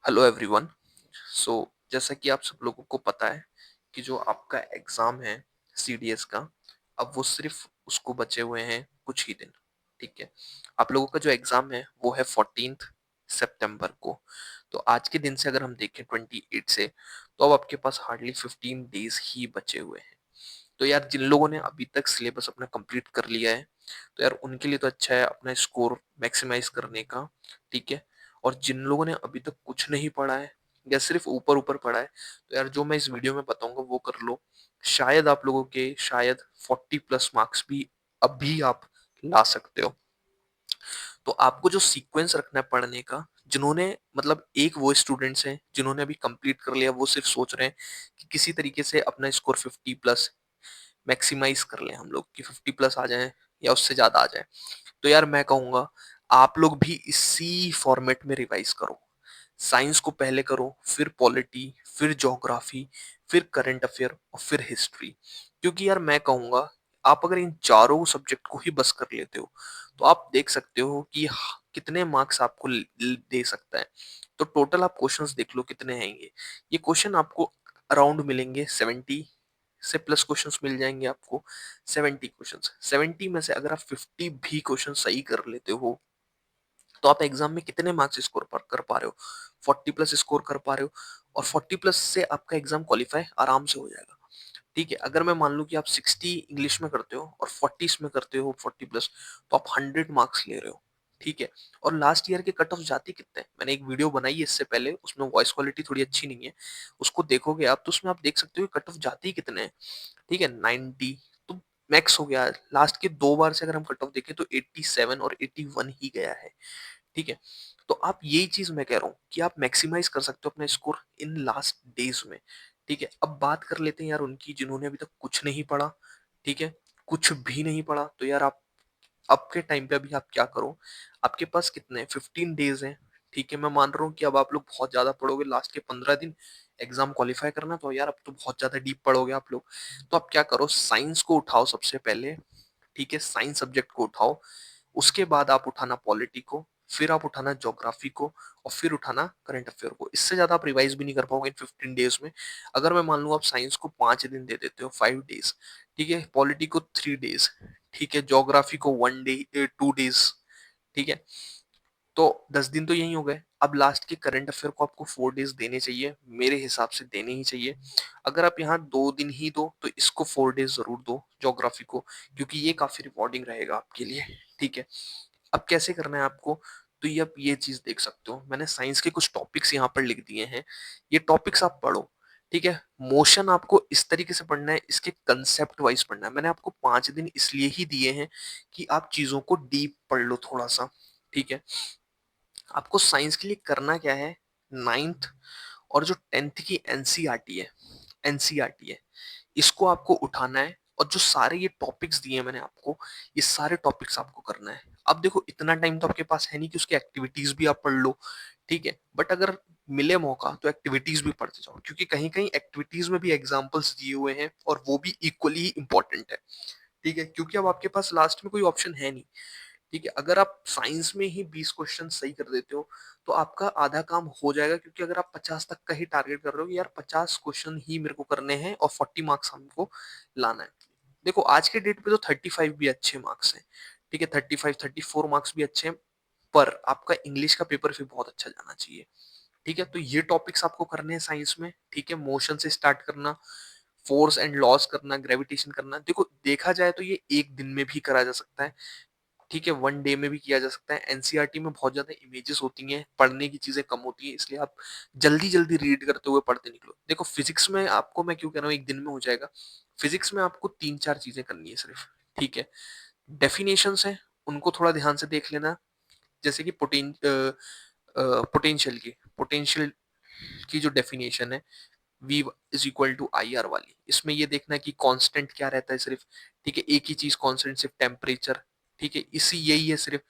Hello everyone. सो जैसा कि आप सब लोगों को पता है कि जो आपका एग्ज़ाम है सीडीएस का, अब वो सिर्फ उसको बचे हुए हैं कुछ ही दिन। ठीक है, आप लोगों का जो एग्ज़ाम है वो है 14th सितंबर को। तो आज के दिन से अगर हम देखें 28 से, तो अब आपके पास हार्डली 15 डेज ही बचे हुए हैं। तो यार जिन लोगों ने अभी तक सिलेबस अपना कंप्लीट कर लिया है, तो यार उनके लिए तो अच्छा है अपना स्कोर मैक्सिमाइज करने का। ठीक है, और जिन लोगों ने अभी तक कुछ नहीं पढ़ा है या सिर्फ ऊपर ऊपर पढ़ा है, तो यार जो मैं इस वीडियो में बताऊंगा वो कर लो। शायद आप लोगों के शायद 40+ मार्क्स भी अभी आप ला सकते हो। तो आपको जो सीक्वेंस रखना है पढ़ने का, जिन्होंने मतलब एक वो स्टूडेंट्स हैं जिन्होंने अभी कंप्लीट कर लिया, वो सिर्फ सोच रहे हैं कि किसी तरीके से अपना स्कोर 50+ मैक्सिमाइज कर लें हम लोग, कि 50+ आ जाए या उससे ज्यादा आ जाए। तो यार मैं कहूंगा आप लोग भी इसी फॉर्मेट में रिवाइज करो। साइंस को पहले करो, फिर पॉलिटी, फिर ज्योग्राफी, फिर करंट अफेयर और फिर हिस्ट्री। क्योंकि यार मैं कहूंगा आप अगर इन चारों सब्जेक्ट को ही बस कर लेते हो, तो आप देख सकते हो कि कितने मार्क्स आपको दे सकता है। तो टोटल आप क्वेश्चंस देख लो कितने आएंगे। ये क्वेश्चन आपको अराउंड मिलेंगे 70 से प्लस क्वेश्चंस मिल जाएंगे आपको। 70 क्वेश्चंस, 70 में से अगर आप 50 भी क्वेश्चन सही कर लेते हो, तो आप एग्जाम में कितने मार्क्स स्कोर कर पा रहे हो? 40+ स्कोर कर पा रहे हो। और 40+ से आपका एग्जाम क्वालिफाई आराम से हो जाएगा। ठीक है, अगर मैं मान लूं कि आप 60 इंग्लिश में करते हो और 40 में करते हो 40+, तो आप 100 मार्क्स ले रहे हो। ठीक है, और लास्ट ईयर के कट ऑफ जाती कितने हैं? मैंने एक वीडियो बनाई है इससे पहले, उसमें वॉइस क्वालिटी थोड़ी अच्छी नहीं है, उसको देखोगे आप तो उसमें आप देख सकते हो कट ऑफ जाती कितने हैं। ठीक है, 90 तो मैक्स हो गया। लास्ट के 2 बार से अगर हम कट ऑफ देखें तो 87 और 81 ही गया है। ठीक है, तो आप यही चीज मैं कह रहा हूँ कि आप मैक्सिमाइज कर सकते हो अपना स्कोर इन लास्ट डेज में। ठीक है, अब बात कर लेते हैं यार उनकी जिन्होंने अभी तक कुछ नहीं पढ़ा। ठीक है, कुछ भी नहीं पढ़ा, तो यार आप अब के टाइम पे अभी आप क्या करो, आपके पास कितने 15 डेज हैं। ठीक है, मैं मान रहा हूँ कि अब आप लोग बहुत ज्यादा पढ़ोगे लास्ट के 15 दिन एग्जाम क्वालिफाई करना, तो यार अब तो बहुत ज्यादा डीप पढ़ोगे आप लोग। तो आप क्या करो, साइंस को उठाओ सबसे पहले। ठीक है, साइंस सब्जेक्ट को उठाओ। उसके बाद आप उठाना पॉलिटी को, फिर आप उठाना ज्योग्राफी को, और फिर उठाना करंट अफेयर को। इससे ज्यादा आप रिवाइज भी नहीं कर पाओगे इन 15 डेज में। अगर मैं मान लूँ आप साइंस को 5 दिन दे देते हो, 5 डेज। ठीक है, पॉलिटी को 3 डेज। ठीक है, ज्योग्राफी को 1 डे, 2 डेज। ठीक है, तो 10 दिन तो यही हो गए। अब लास्ट के करंट अफेयर को आपको 4 डेज देने चाहिए, मेरे हिसाब से देने ही चाहिए। अगर आप यहाँ 2 दिन ही दो तो इसको 4 डेज जरूर दो ज्योग्राफी को, क्योंकि ये काफी रिवॉर्डिंग रहेगा आपके लिए। ठीक है, अब कैसे करना है आपको, तो ये आप ये चीज देख सकते हो, मैंने साइंस के कुछ टॉपिक्स यहाँ पर लिख दिए हैं। ये टॉपिक्स आप पढ़ो। ठीक है, मोशन आपको इस तरीके से पढ़ना है, इसके कंसेप्ट वाइज पढ़ना है। मैंने आपको 5 दिन इसलिए ही दिए हैं कि आप चीजों को डीप पढ़ लो थोड़ा सा। ठीक है, आपको साइंस के लिए करना क्या है, 9th और जो 10th की एनसीईआरटी है, एनसीईआरटी है, इसको आपको उठाना है। और जो सारे ये टॉपिक्स दिए हैं मैंने आपको, ये सारे टॉपिक्स आपको करना है। अब देखो इतना टाइम तो आपके पास है नहीं कि उसकी एक्टिविटीज भी आप पढ़ लो। ठीक है, बट अगर मिले मौका तो एक्टिविटीज भी पढ़ते जाओ, क्योंकि कहीं कहीं एक्टिविटीज में भी एग्जांपल्स दिए हुए हैं और वो भी इक्वली इंपॉर्टेंट है। ठीक है, क्योंकि अब आपके पास लास्ट में कोई ऑप्शन है नहीं। ठीक है, अगर आप साइंस में ही 20 क्वेश्चन सही कर देते हो, तो आपका आधा काम हो जाएगा। क्योंकि अगर आप 50 तक का ही टारगेट कर रहे हो कि यार 50 क्वेश्चन ही मेरे को करने हैं और 40 मार्क्स हमको लाना है। देखो आज के डेट पे तो 35 भी अच्छे मार्क्स हैं। ठीक है, 35 34 मार्क्स भी अच्छे हैं, पर आपका इंग्लिश का पेपर फिर बहुत अच्छा जाना चाहिए। ठीक है, तो ये टॉपिक्स आपको करने हैं साइंस में। ठीक है, मोशन से स्टार्ट करना, फोर्स एंड लॉस करना, ग्रेविटेशन करना। देखो देखा जाए तो ये एक दिन में भी करा जा सकता है। ठीक है, 1 डे में भी किया जा सकता है। एनसीईआरटी में बहुत ज्यादा इमेजेस होती हैं, पढ़ने की चीजें कम होती हैं, इसलिए आप जल्दी जल्दी रीड करते हुए पढ़ते निकलो। देखो फिजिक्स में आपको मैं क्यों कह रहा हूँ एक दिन में हो जाएगा, फिजिक्स में आपको 3 4 चीजें करनी है सिर्फ। ठीक है, डेफिनेशंस है, उनको थोड़ा ध्यान से देख लेना। जैसे कि पोटेंशियल की जो डेफिनेशन है, V is equal to I R वाली, इसमें ये देखना है कि कांस्टेंट क्या रहता है सिर्फ। ठीक है, एक ही चीज कांस्टेंट सिर्फ टेम्परेचर। ठीक है, इसी यही है सिर्फ।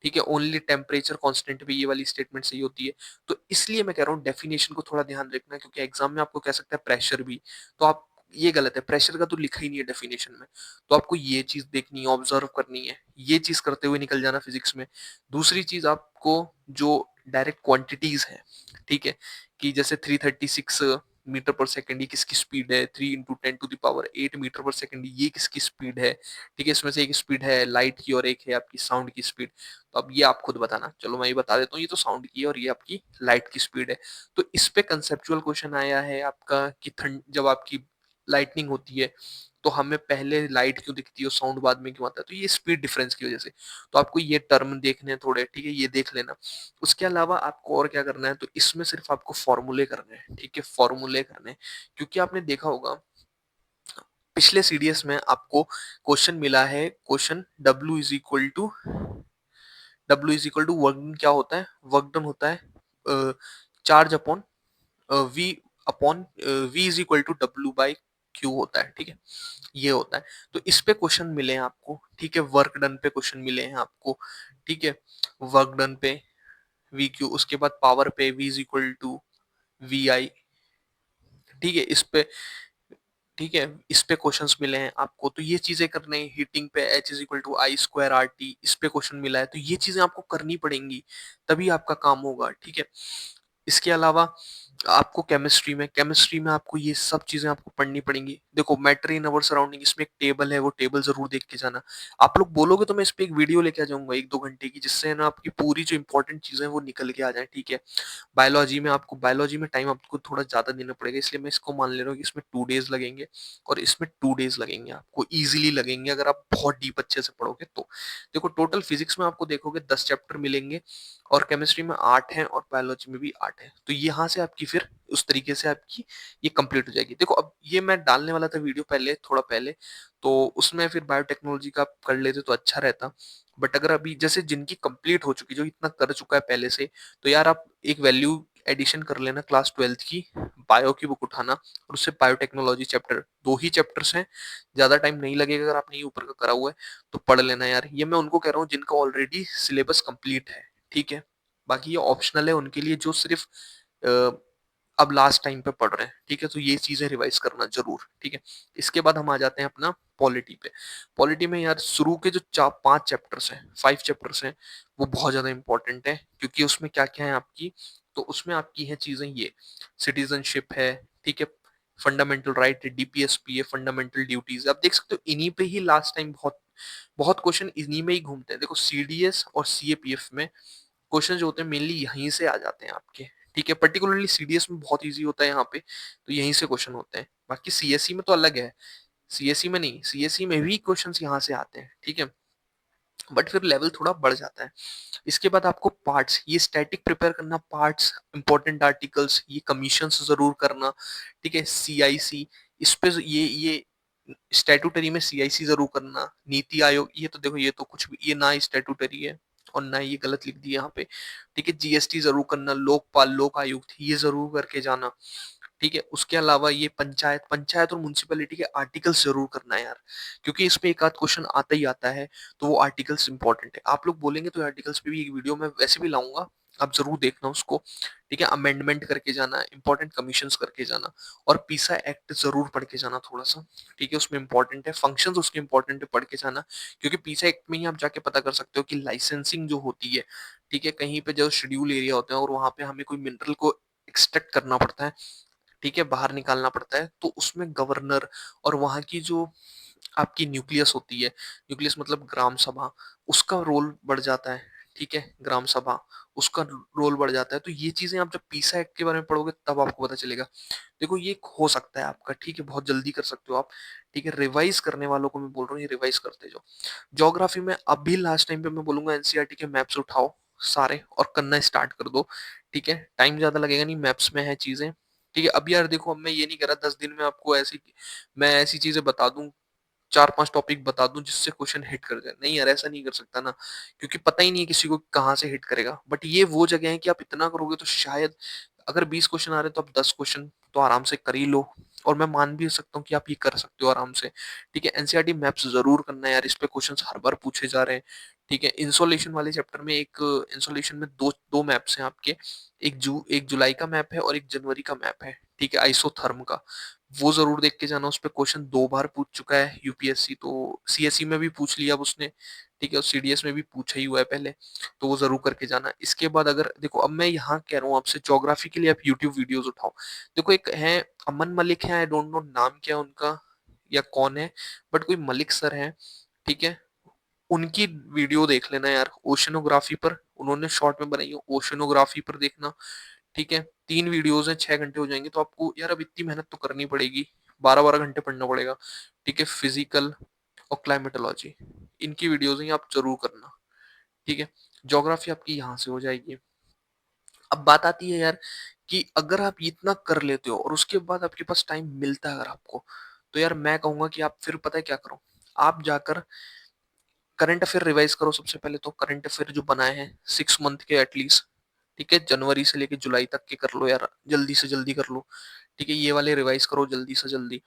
ठीक है, ओनली टेम्परेचर कांस्टेंट पे ये वाली स्टेटमेंट सही होती है। तो इसलिए मैं कह रहा हूँ डेफिनेशन को थोड़ा ध्यान रखना, क्योंकि एग्जाम में आपको कह सकता है प्रेशर भी। तो आप ये गलत है, प्रेशर का तो लिखा ही नहीं है डेफिनेशन में। तो आपको ये चीज देखनी है, ऑब्जर्व करनी है, ये चीज करते हुए निकल जाना फिजिक्स में। दूसरी चीज आपको जो डायरेक्ट क्वांटिटीज है, ठीक है, कि जैसे 336 मीटर पर सेकंड ये किसकी स्पीड है, 3 × 10⁸ मीटर पर सेकंड ये किसकी स्पीड है, ठीक है, इसमें से एक स्पीड है लाइट की और एक है आपकी साउंड की स्पीड। तो अब ये आप खुद बताना, चलो मैं ये बता देता हूँ, ये तो साउंड की है और ये आपकी लाइट की स्पीड है। तो इस पे कंसेप्चुअल क्वेश्चन आया है आपका कि ठंड जब आपकी लाइटनिंग होती है तो हमें पहले लाइट क्यों दिखती है और साउंड बाद में क्यों आता है, तो ये स्पीड डिफरेंस की वजह से। तो आपको ये टर्म देखने हैं थोड़े, ठीक है, ये देख लेना। उसके अलावा आपको और क्या करना है, तो इसमें सिर्फ आपको फॉर्मूले करने हैं, ठीक है, फॉर्मूले करने हैं। क्योंकि आपने देखा होगा पिछले सीडीएस में आपको क्वेश्चन मिला है, question W is equal to work done क्या होता है, वर्क डन होता है charge upon V upon V = W/Q होता है, ठीक है, ये होता है। तो इस पे क्वेश्चन मिले हैं आपको, ठीक है, वर्क डन पे क्वेश्चन मिले हैं आपको, ठीक है, वर्क डन पे VQ, उसके बाद पावर पे V = VI, ठीक है, इस पे, ठीक है, इस पे क्वेश्चंस मिले हैं आपको, तो ये चीजें करने हैं। हीटिंग पे H = I²RT, इस पे क्वेश्चन मिला है, तो ये चीजें आपको करनी पड़ेंगी, तभी आपका काम होगा, ठीक है। इसके अलावा आपको केमिस्ट्री में आपको ये सब चीजें आपको पढ़नी पड़ेंगी। देखो मैटर इन अवर सराउंडिंग, इसमें एक टेबल है, वो टेबल जरूर देख के जाना। आप लोग बोलोगे तो मैं इस पे एक वीडियो लेके आ जाऊंगा 1-2 घंटे की, जिससे है ना आपकी पूरी जो इंपॉर्टेंट चीजें हैं वो निकल के आ जाए, ठीक है। बायोलॉजी में टाइम आपको थोड़ा ज्यादा देना पड़ेगा, इसलिए मैं इसको मान ले रहा हूँ कि इसमें 2 डेज लगेंगे और इसमें 2 डेज लगेंगे, आपको इजीली लगेंगे अगर आप बहुत डीप अच्छे से पढ़ोगे तो। देखो टोटल फिजिक्स में आपको देखोगे 10 चैप्टर मिलेंगे और केमिस्ट्री में 8 हैं और बायोलॉजी में भी 8 है। तो यहाँ से आपकी फिर उस तरीके से आपकी ये कंप्लीट हो जाएगी। देखो अब ये मैं डालने वाला था वीडियो पहले, थोड़ा पहले, तो उसमें फिर बायोटेक्नोलॉजी का आप कर लेते तो अच्छा रहता। बट अगर अभी जैसे जिनकी कंप्लीट हो चुकी, जो इतना कर चुका है पहले से, तो यार आप एक वैल्यू एडिशन कर लेना क्लास 12th की, बायो की बुक उठाना और उससे बायोटेक्नोलॉजी चैप्टर, 2 ही चैप्टर्स हैं, ज्यादा टाइम नहीं लगेगा अगर आपने ये ऊपर का करा हुआ है तो पढ़ लेना यार। ये मैं उनको कह रहा हूँ जिनका ऑलरेडी सिलेबस कंप्लीट है, ठीक है। बाकी ये ऑप्शनल है उनके लिए जो सिर्फ अ, अब लास्ट टाइम पे पढ़ रहे हैं, ठीक है। तो ये चीजें रिवाइज करना जरूर, ठीक है। इसके बाद हम आ जाते हैं अपना पॉलिटी पे। पॉलिटी में यार शुरू के जो 4-5 चैप्टर्स हैं, 5 चैप्टर्स हैं, वो बहुत ज्यादा इंपॉर्टेंट है, क्योंकि उसमें क्या क्या है आपकी, तो उसमें आपकी है चीजें ये, सिटीजनशिप है, ठीक है, फंडामेंटल राइट है, DPSP है, फंडामेंटल ड्यूटीज। आप देख सकते हो इन्हीं पे ही लास्ट टाइम बहुत बहुत क्वेश्चन इन्हीं में ही घूमते हैं। देखो CDS और CAPF में क्वेश्चन जो होते हैं मेनली यहीं से आ जाते हैं आपके, ठीक है। पर्टिकुलरली CDS में बहुत इजी होता है यहाँ पे, तो यहीं से क्वेश्चन होते हैं। बाकी CSE में तो अलग है, CSE में नहीं, CSE में भी क्वेश्चंस यहाँ से आते हैं, ठीक है, बट फिर लेवल थोड़ा बढ़ जाता है। इसके बाद आपको पार्ट्स, ये स्टैटिक प्रिपेयर करना, पार्ट्स, इंपॉर्टेंट आर्टिकल्स, ये कमीशंस जरूर करना, ठीक है। CIC, इस पे ये स्टैट्यूटरी में CIC जरूर करना। नीति आयोग, ये तो देखो ये तो कुछ भी, ये ना स्टैट्यूटरी है और ना ये गलत लिख दिया यहाँ पे, ठीक है। GST जरूर करना, लोकपाल, लोक आयुक्त, ये जरूर करके जाना, ठीक है। उसके अलावा ये पंचायत पंचायत और म्युनिसिपैलिटी के आर्टिकल्स जरूर करना है यार, क्योंकि इसमें एक आध क्वेश्चन आता ही आता है, तो वो आर्टिकल्स इंपॉर्टेंट है। आप लोग बोलेंगे तो आर्टिकल्स पे भी एक वीडियो में वैसे भी लाऊंगा, आप जरूर देखना उसको, ठीक है। अमेंडमेंट करके जाना, इंपॉर्टेंट कमीशंस करके जाना और पीसा एक्ट जरूर पढ़ के जाना थोड़ा सा, ठीक है, उसमें इंपॉर्टेंट है, फंक्शंस उसके इंपॉर्टेंट है, पढ़ के जाना। क्योंकि पीसा एक्ट में ही आप जाके पता कर सकते हो कि लाइसेंसिंग जो होती है, ठीक है, कहीं पे जो शेड्यूल एरिया होते हैं और वहां पे हमें कोई मिनरल को एक्सट्रैक्ट करना पड़ता है, ठीक है, बाहर निकालना पड़ता है, तो उसमें गवर्नर और वहां की जो आपकी न्यूक्लियस होती है, न्यूक्लियस मतलब ग्राम सभा, उसका रोल बढ़ जाता है, ठीक है, ग्राम सभा, उसका रोल बढ़ जाता है। तो ये चीजें आप जब पीसा एक्ट के बारे में पढ़ोगे तब आपको पता चलेगा। देखो ये हो सकता है आपका, ठीक है, बहुत जल्दी कर सकते हो आप, ठीक है। रिवाइज करने वालों को मैं बोल रहा हूँ ये रिवाइज करते जाओ। ज्योग्राफी में अभी लास्ट टाइम पे मैं बोलूंगा NCERT के मैप्स उठाओ सारे और करना स्टार्ट कर दो, ठीक है। टाइम ज्यादा लगेगा नहीं, मैप्स में है चीजें, ठीक है। अब यार देखो अब मैं ये नहीं कर रहा 10 दिन में आपको ऐसी, मैं ऐसी चीजें बता दूं, 4-5 टॉपिक बता दूं जिससे क्वेश्चन हिट कर जाए, नहीं यार ऐसा नहीं कर सकता ना, क्योंकि पता ही नहीं है किसी को कहाँ से हिट करेगा। बट ये वो जगह है कि आप इतना करोगे तो शायद अगर 20 क्वेश्चन आ रहे हैं तो आप 10 क्वेश्चन तो आराम से कर ही लो, और मैं मान भी सकता हूँ कि आप ये कर सकते हो आराम से, ठीक है। NCERT मैप्स जरूर करना है यार, इस पे क्वेश्चंस हर बार पूछे जा रहे हैं, ठीक है? इंसोलेशन वाले चैप्टर में एक इंसोलेशन में 2 मैप्स हैं आपके। एक जुलाई का मैप है और एक जनवरी का मैप है, ठीक है? आइसोथर्म का। वो ज़रूर देख के जाना, उसपे क्वेश्चन 2 बार पूछ चुका है यूपीएससी, तो सीएसई में भी पूछ लिया अब उसने, ठीक है? और सीडीएस में भी पूछा ही हुआ है पहले, तो वो ज़रूर करके जाना। इसके बाद अगर देखो, अब मैं यहाँ कह रहा हूँ आपसे, ज्योग्राफी के लिए आप यूट्यूब वीडियोज़ उठाओ। देखो, एक हैं अमन मलिक हैं, आई डोंट नो नाम क्या है उनका या कौन है, बट कोई मलिक सर हैं, ठीक है? उनकी वीडियो देख लेना यार, ओशनोग्राफी पर उन्होंने शॉर्ट में बनाई है, ओशनोग्राफी पर देखना, ठीक है? 3 वीडियोज़ हैं, 6 घंटे हो जाएँगे, तो आपको यार अब इतनी मेहनत तो करनी पड़ेगी, 12-12 घंटे पढ़ना पड़ेगा, ठीक है? फिज़िकल और क्लाइमेटोलॉजी, इनकी वीडियोज़ हैं, ये आप ज़रूर करना, ठीक है? ज्योग्राफी आपकी यहाँ से हो जाएगी। अब बात आती है यार कि अगर आप इतना कर लेते हो और उसके बाद आपके पास टाइम मिलता है अगर आपको, तो यार मैं कहूँगा कि आप फिर पता है क्या करो? आप जाकर करंट अफेयर रिवाइज करो सबसे पहले तो। करंट अफेयर जो बनाए हैं 6 मंथ के एटलीस्ट, ठीक है? जनवरी से लेके जुलाई तक के कर लो यार, जल्दी से जल्दी कर लो, ठीक है? ये वाले रिवाइज करो जल्दी से जल्दी,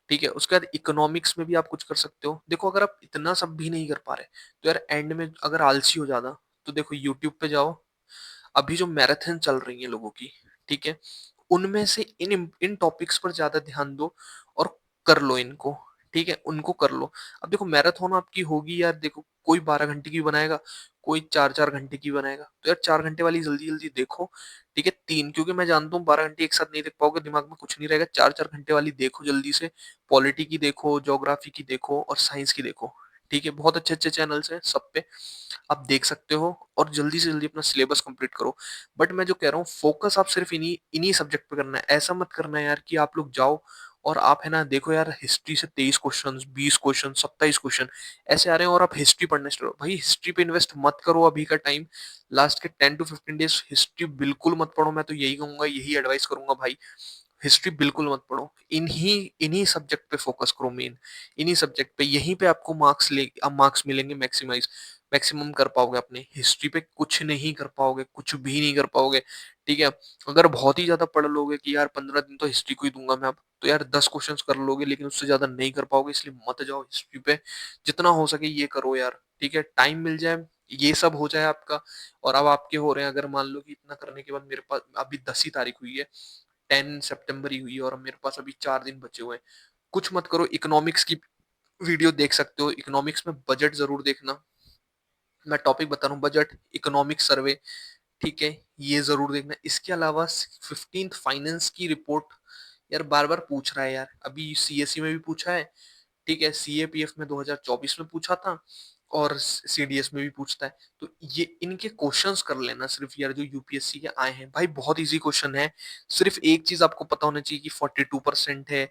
ठीक है? उसके बाद इकोनॉमिक्स में भी आप कुछ कर सकते हो। देखो, अगर आप इतना सब भी नहीं कर पा रहे, तो यार एंड में अगर आलसी हो जाना, तो देखो यूट्यूब पे जाओ, अभी जो मैराथन चल रही है लोगों की, ठीक है? उनमें से इन टॉपिक्स पर ज़्यादा ध्यान दो और कर लो इनको, ठीक है? उनको कर लो। अब देखो, मैराथन आपकी होगी यार, देखो कोई 12 घंटे की बनाएगा, कोई 4-4 घंटे की बनाएगा। तो यार 4 घंटे वाली जल्दी-जल्दी देखो, ठीक है? 3, क्योंकि मैं जानता हूँ 12 घंटे एक साथ नहीं देख पाओगे, दिमाग में कुछ नहीं रहेगा। 4-4 घंटे वाली देखो जल्दी से, पॉलिटी की देखो, ज्योग्राफी की देखो और साइंस की देखो, ठीक है? बहुत अच्छे-अच्छे चैनल्स हैं सब पे, आप देख सकते हो और जल्दी से जल्दी अपना सिलेबस कंप्लीट करो। बट मैं जो कह रहा हूँ, फोकस आप सिर्फ इन्हीं इन्हीं सब्जेक्ट पे करना है। ऐसा मत करना है यार कि आप लोग जाओ और आप है ना, देखो यार हिस्ट्री से 23 क्वेश्चन, 20 क्वेश्चन, 27 क्वेश्चन ऐसे आ रहे हैं और आप हिस्ट्री पढ़ने स्टार्ट करो। भाई हिस्ट्री पे इन्वेस्ट मत करो अभी का टाइम। लास्ट के 10 to 15 डेज हिस्ट्री बिल्कुल मत पढ़ो। मैं तो यही कहूंगा, यही एडवाइस करूंगा भाई, हिस्ट्री बिल्कुल मत पढ़ो। इन्हीं इन्हीं सब्जेक्ट पे फोकस करो मेन, इन्हीं सब्जेक्ट पे। यहीं पे आपको मार्क्स मिलेंगे, मैक्सिमम कर पाओगे अपने। हिस्ट्री पे कुछ नहीं कर पाओगे, कुछ भी नहीं कर पाओगे, ठीक है? अगर बहुत ही ज्यादा पढ़ लोगे कि यार 15 दिन तो हिस्ट्री को ही दूंगा मैं अब, तो यार 10 क्वेश्चंस कर लोगे, लेकिन उससे ज्यादा नहीं कर पाओगे। इसलिए मत जाओ हिस्ट्री पे, जितना हो सके ये करो यार, ठीक है? टाइम मिल जाए, ये सब हो जाए आपका। और अब आपके हो रहे हैं, अगर मान लो कि इतना करने के बाद मेरे पास अभी 10 ही तारीख हुई है, 10 सितंबर ही हुई है और मेरे पास अभी 4 दिन बचे हुए हैं। कुछ मत करो, इकोनॉमिक्स की वीडियो देख सकते हो। इकोनॉमिक्स में बजट जरूर देखना, मैं टॉपिक बता रहा हूँ, बजट, इकोनॉमिक सर्वे, ठीक है? ये जरूर देखना। इसके अलावा 15th फाइनेंस की रिपोर्ट, यार बार बार पूछ रहा है यार, अभी सीएससी में भी पूछा है, ठीक है? सीएपीएफ में 2024 में पूछा था और सीडीएस में भी पूछता है। तो ये इनके क्वेश्चंस कर लेना सिर्फ यार, जो यूपीएससी के आए हैं भाई, बहुत इजी क्वेश्चन है। सिर्फ एक चीज आपको पता होना चाहिए कि 42% है।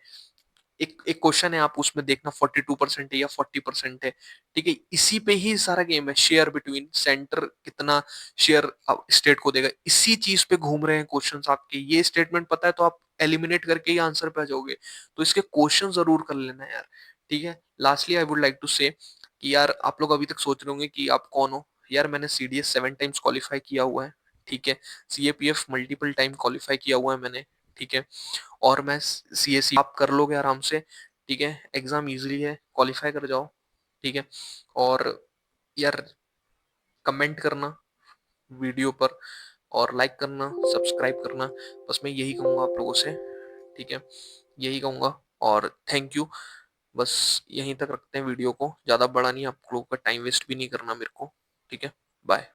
एक एक क्वेश्चन है, आप उसमें देखना 42% है या 40% है, ठीक है? इसी पे ही सारा गेम है। शेयर बिटवीन सेंटर कितना शेयर स्टेट को देगा, इसी चीज पे घूम रहे हैं क्वेश्चंस आपके। ये स्टेटमेंट पता है तो आप एलिमिनेट करके ही आंसर पे आ जाओगे। तो इसके क्वेश्चन जरूर कर लेना यार, ठीक है? Lastly I would like to say कि यार आप लोग अभी तक सोच रहे होंगे कि आप कौन हो। यार मैंने सीडीएस 7 टाइम्स क्वालिफाई किया हुआ है, ठीक है? सीएपीएफ मल्टीपल टाइम क्वालिफाई किया हुआ है मैंने, ठीक है? और मैं सीएससी आप कर लोगे आराम से, ठीक है? एग्जाम इजीली है, क्वालिफाई कर जाओ, ठीक है? और यार कमेंट करना वीडियो पर और लाइक करना, सब्सक्राइब करना, बस मैं यही कहूंगा आप लोगों से, ठीक है? यही कहूंगा और थैंक यू। बस यहीं तक रखते हैं वीडियो को, ज्यादा बड़ा नहीं, आप लोगों का टाइम वेस्ट भी नहीं करना मेरे को, ठीक है? बाय।